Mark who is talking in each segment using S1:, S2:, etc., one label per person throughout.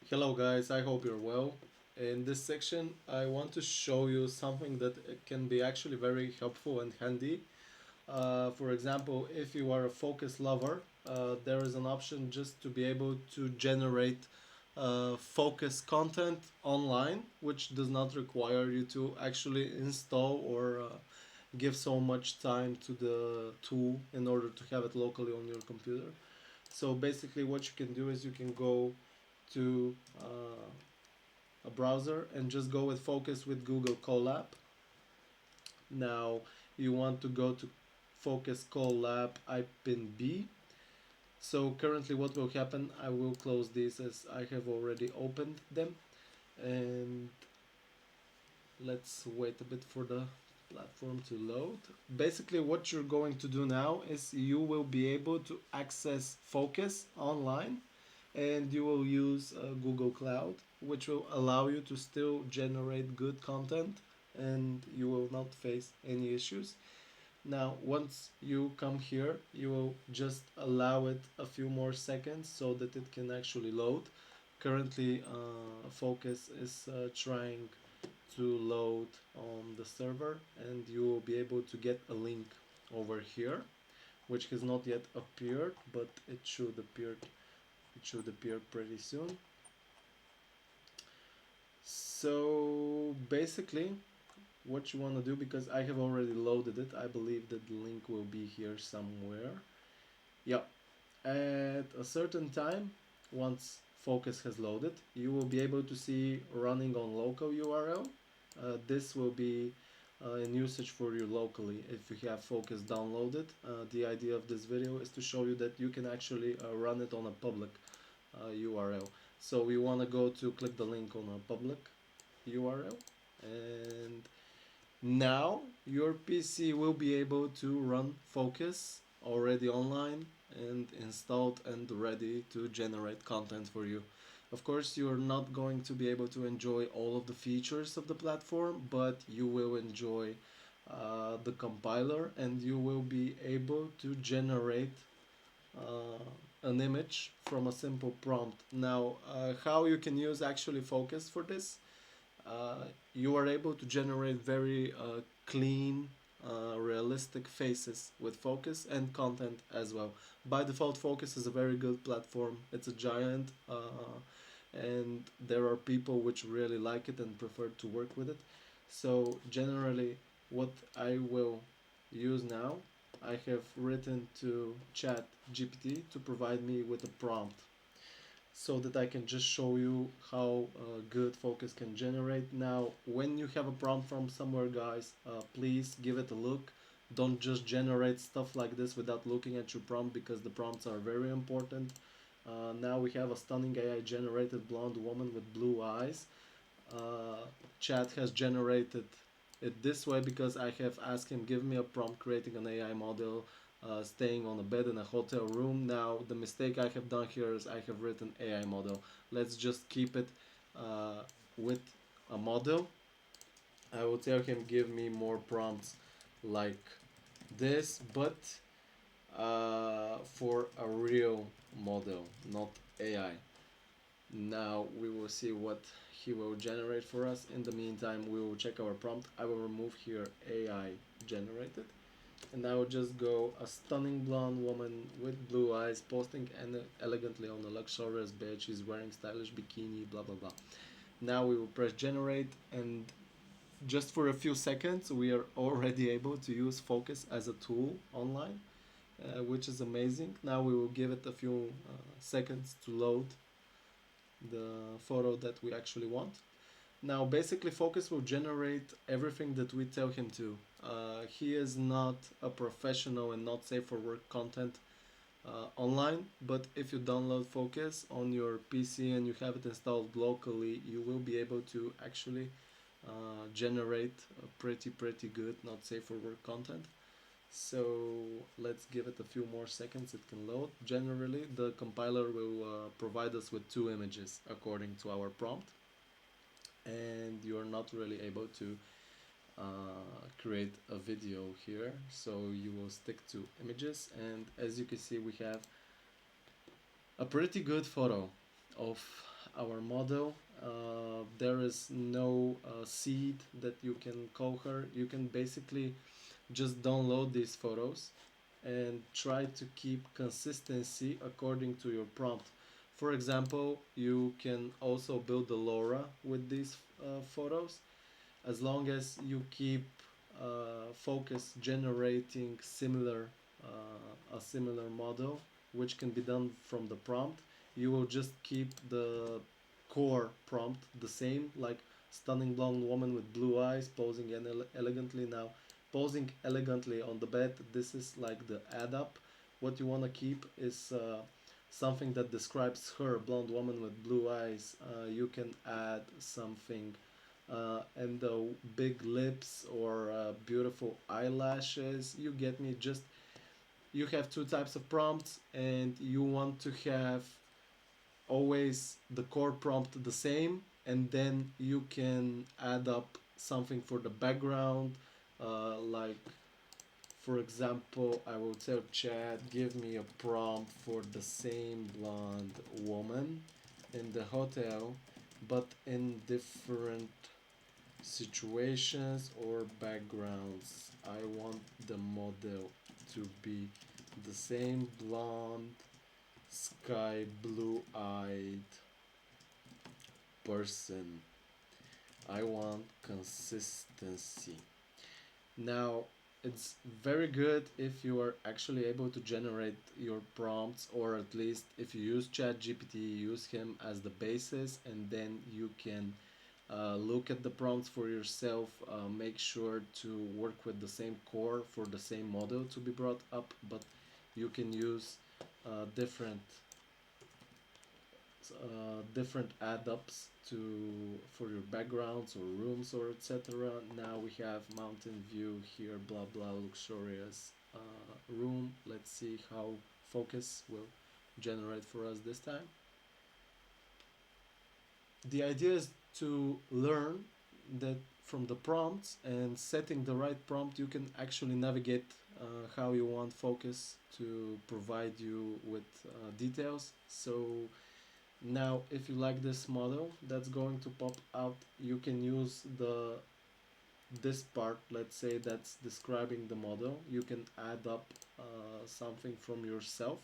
S1: Hello guys, I hope you're well. In this section, I want to show you something that can be actually very helpful and handy. For example, if you are a focus lover, there is an option just to be able to generate focus content online, which does not require you to actually install or give so much time to the tool in order to have it locally on your computer. So basically, what you can do is you can go to a browser and just go with focus with Google Colab. Now you want to go to focus Colab IPin B. So currently what will happen, I will close these as I have already opened them, and let's wait a bit for the platform to load. Basically what you're going to do now is you will be able to access focus online, and you will use Google Cloud, which will allow you to still generate good content and you will not face any issues. Now, once you come here, you will just allow it a few more seconds so that it can actually load. Currently, Focus is trying to load on the server, and you will be able to get a link over here, which has not yet appeared, but it should appear pretty soon. So basically, what you want to do, because I have already loaded it, I believe that the link will be here somewhere. Yep. At a certain time, once Focus has loaded, you will be able to see running on local URL. This will be in usage for you locally if you have Focus downloaded. The idea of this video is to show you that you can actually run it on a public URL. So we want to go to click the link on a public URL, and now your PC will be able to run Focus already online and installed and ready to generate content for you. Of course, you're not going to be able to enjoy all of the features of the platform, but you will enjoy the compiler, and you will be able to generate an image from a simple prompt. Now, how you can use actually Focus for this? uh, you are able to generate very clean, realistic faces with Focus and content as well. By default, Focus is a very good platform. It's a giant, and there are people which really like it and prefer to work with it. So generally, what I will use now, I have written to Chat GPT to provide me with a prompt so that I can just show you how good Focus can generate. Now, when you have a prompt from somewhere, guys, please give it a look. Don't just generate stuff like this without looking at your prompt, because the prompts are very important. Now we have a stunning AI generated blonde woman with blue eyes. uh, Chat has generated it this way because I have asked him give me a prompt creating an AI model staying on a bed in a hotel room. Now the mistake I have done here is I have written AI model. Let's just keep it with a model. I will tell him give me more prompts like this, but for a real model, not AI. Now we will see what he will generate for us. In the meantime, we will check our prompt. I will remove here AI generated, and I will just go a stunning blonde woman with blue eyes posting elegantly on a luxurious bed. She's wearing stylish bikini, blah blah blah. Now we will press generate, and just for a few seconds we are already able to use Focus as a tool online, which is amazing. Now we will give it a few seconds to load the photo that we actually want. Now, basically, Focus will generate everything that we tell him to. He is not a professional and not safe for work content online, but if you download Focus on your PC and you have it installed locally, you will be able to actually generate pretty good not safe for work content. So let's give it a few more seconds, it can load. Generally, the compiler will provide us with two images according to our prompt, and you're not really able to create a video here, so you will stick to images. And as you can see, we have a pretty good photo of our model. There is no seed that you can call her. You can basically just download these photos and try to keep consistency according to your prompt. For example, you can also build a LoRa with these photos as long as you keep Fooocus generating a similar model, which can be done from the prompt. You will just keep the core prompt the same, like stunning blonde woman with blue eyes posing elegantly. Now posing elegantly on the bed, this is like the add up. What you want to keep is something that describes her, blonde woman with blue eyes. You can add something and the big lips or beautiful eyelashes. You get me. Just you have two types of prompts and you want to have always the core prompt the same, and then you can add up something for the background, like for example, I will tell Chad, give me a prompt for the same blonde woman in the hotel, but in different situations or backgrounds. I want the model to be the same blonde, sky blue eyed person. I want consistency. Now, it's very good if you are actually able to generate your prompts, or at least if you use ChatGPT, use him as the basis, and then you can look at the prompts for yourself. Make sure to work with the same core for the same model to be brought up, but you can use different different add-ups to for your backgrounds or rooms or etc. Now we have mountain view here, blah blah, luxurious room. Let's see how Fooocus will generate for us this time. The idea is to learn that from the prompts, and setting the right prompt, you can actually navigate how you want Fooocus to provide you with details. So now, if you like this model that's going to pop out, you can use this part, let's say, that's describing the model. You can add up something from yourself,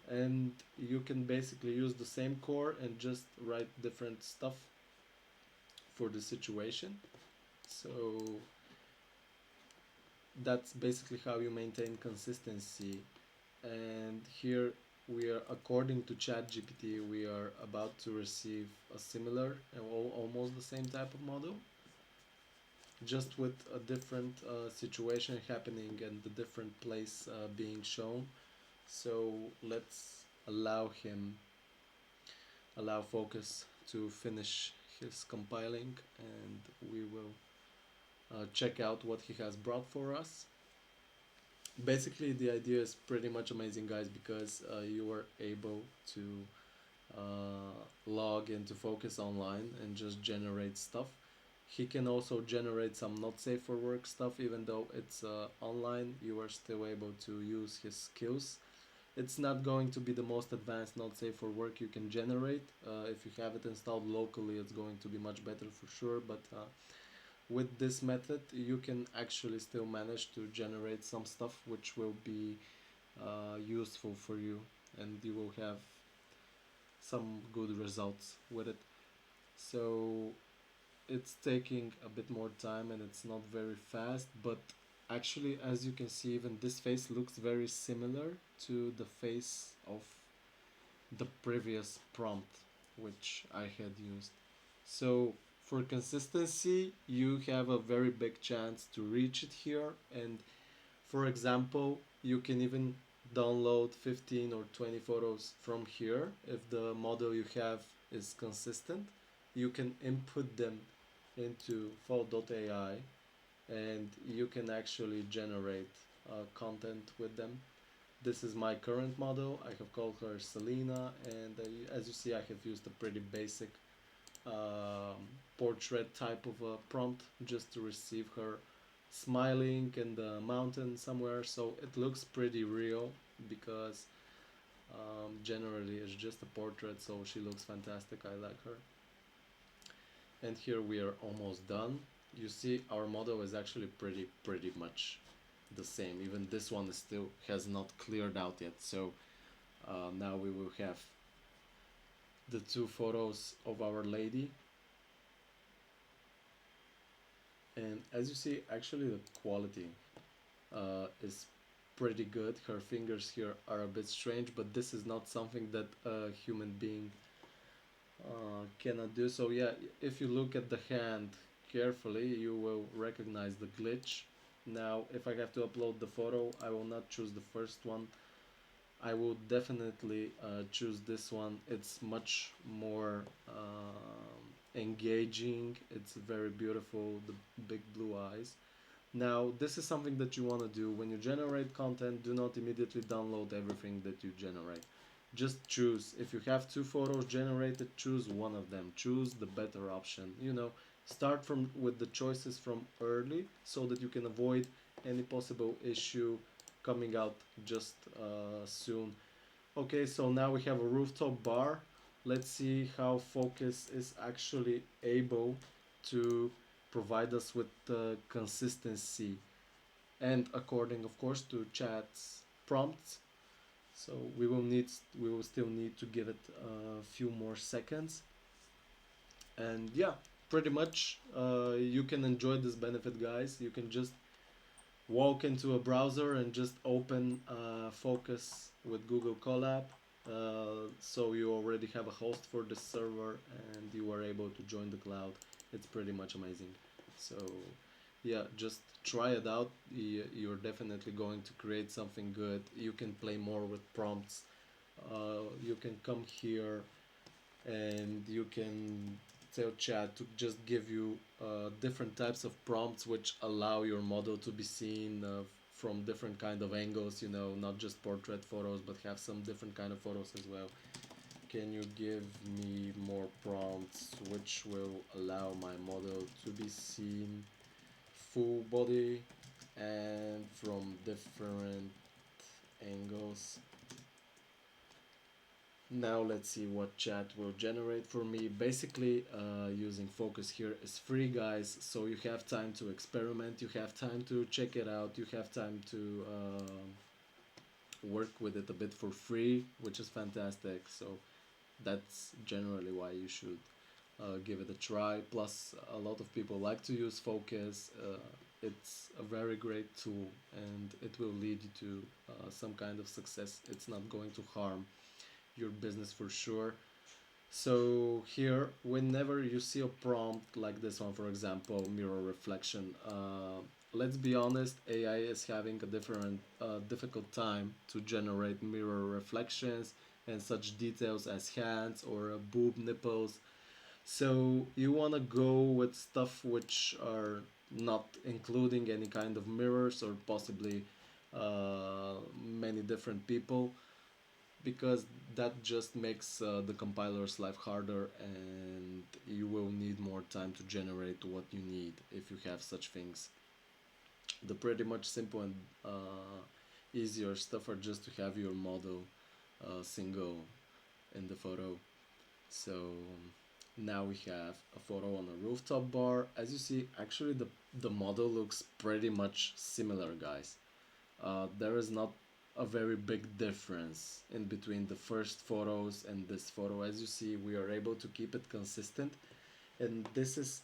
S1: and you can basically use the same core and just write different stuff for the situation. So that's basically how you maintain consistency. And here we are, according to ChatGPT, we are about to receive a similar and almost the same type of model, just with a different situation happening and the different place being shown. So let's allow Fooocus to finish his compiling, and we will check out what he has brought for us. Basically, the idea is pretty much amazing, guys, because you are able to log into Fooocus online and just generate stuff. He can also generate some not safe for work stuff. Even though it's online, you are still able to use his skills. It's not going to be the most advanced not safe for work you can generate. If you have it installed locally, it's going to be much better for sure, but with this method you can actually still manage to generate some stuff which will be useful for you, and you will have some good results with it. So it's taking a bit more time and it's not very fast, but actually, as you can see, even this face looks very similar to the face of the previous prompt which I had used. So for consistency, you have a very big chance to reach it here. And for example, you can even download 15 or 20 photos from here. If the model you have is consistent, you can input them into Fall.ai and you can actually generate content with them. This is my current model. I have called her Selena, and as you see, I have used a pretty basic portrait type of a prompt just to receive her smiling in the mountain somewhere. So it looks pretty real because Generally, it's just a portrait, so she looks fantastic. I like her. And here we are almost done. You see, our model is actually pretty much the same. Even this one is still has not cleared out yet. So now we will have the two photos of Our Lady, and as you see, actually the quality is pretty good. Her fingers here are a bit strange, but this is not something that a human being cannot do. So yeah, if you look at the hand carefully, you will recognize the glitch. Now, if I have to upload the photo, I will not choose the first one. I will definitely choose this one. It's much more engaging. It's very beautiful. The big blue eyes. Now, this is something that you want to do when you generate content. Do not immediately download everything that you generate. Just choose. If you have two photos generated, choose one of them. Choose the better option. Start from with the choices from early so that you can avoid any possible issue coming out just soon. Okay, so now we have a rooftop bar. Let's see how Fooocus is actually able to provide us with the consistency and according, of course, to chat's prompts. So we will still need to give it a few more seconds. And yeah, pretty much you can enjoy this benefit, guys. You can just walk into a browser and just open Fooocus with Google Colab. So you already have a host for the server and you are able to join the cloud. It's pretty much amazing. So yeah, just try it out. You're definitely going to create something good. You can play more with prompts. You can come here and you can tell chat to just give you different types of prompts which allow your model to be seen from different kind of angles, not just portrait photos but have some different kind of photos as well. Can you give me more prompts which will allow my model to be seen full body and from different angles? Now let's see what chat will generate for me. Basically, using Fooocus here is free, guys, so you have time to experiment, you have time to check it out, you have time to work with it a bit for free, which is fantastic. So that's generally why you should give it a try. Plus, a lot of people like to use Fooocus. It's a very great tool and it will lead you to some kind of success. It's not going to harm your business for sure. So here, whenever you see a prompt like this one, for example, mirror reflection, let's be honest, AI is having a different difficult time to generate mirror reflections and such details as hands or boob nipples. So you want to go with stuff which are not including any kind of mirrors or possibly many different people, because that just makes the compiler's life harder and you will need more time to generate what you need if you have such things. The pretty much simple and easier stuff are just to have your model single in the photo. So now we have a photo on a rooftop bar. As you see, actually the model looks pretty much similar, guys. There is not a very big difference in between the first photos and this photo. As you see, we are able to keep it consistent, and this is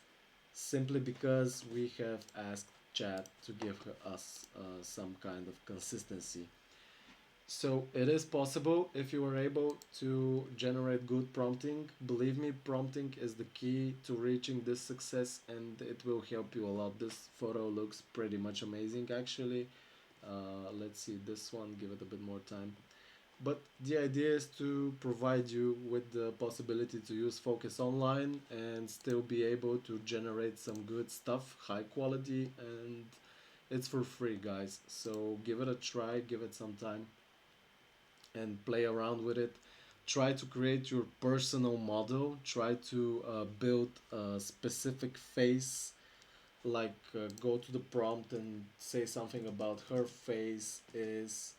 S1: simply because we have asked chat to give us some kind of consistency. So it is possible if you are able to generate good prompting. Believe me, prompting is the key to reaching this success and it will help you a lot. This photo looks pretty much amazing actually. Let's see this one, give it a bit more time. But the idea is to provide you with the possibility to use Fooocus online and still be able to generate some good stuff, high quality, and it's for free, guys. So give it a try, give it some time and play around with it. Try to create your personal model, try to build a specific face, like go to the prompt and say something about her face is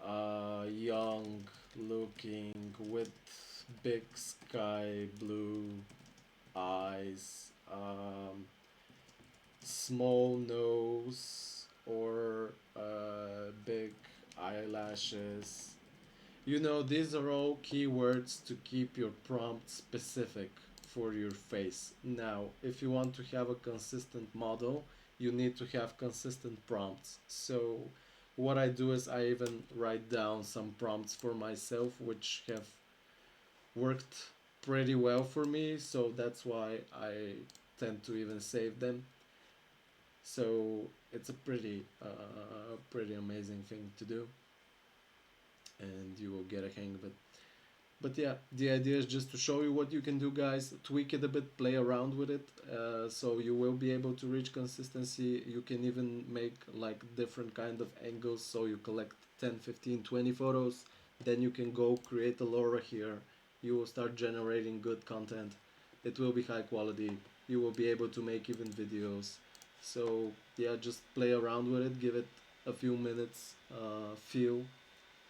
S1: young looking with big sky blue eyes, small nose, or big eyelashes. You know, these are all keywords to keep your prompt specific for your face. Now, if you want to have a consistent model, you need to have consistent prompts. So, what I do is I even write down some prompts for myself, which have worked pretty well for me. So, that's why I tend to even save them. So, it's a pretty amazing thing to do, and you will get a hang of it. But yeah, the idea is just to show you what you can do, guys. Tweak it a bit, play around with it, so you will be able to reach consistency. You can even make like different kind of angles, so you collect 10, 15, 20 photos, then you can go create a LoRa here. You will start generating good content. It will be high quality. You will be able to make even videos. So yeah, just play around with it, give it a few minutes, feel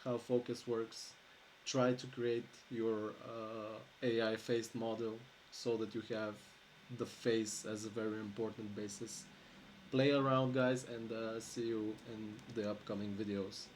S1: how focus works. Try to create your AI faced model so that you have the face as a very important basis. Play around, guys, and see you in the upcoming videos.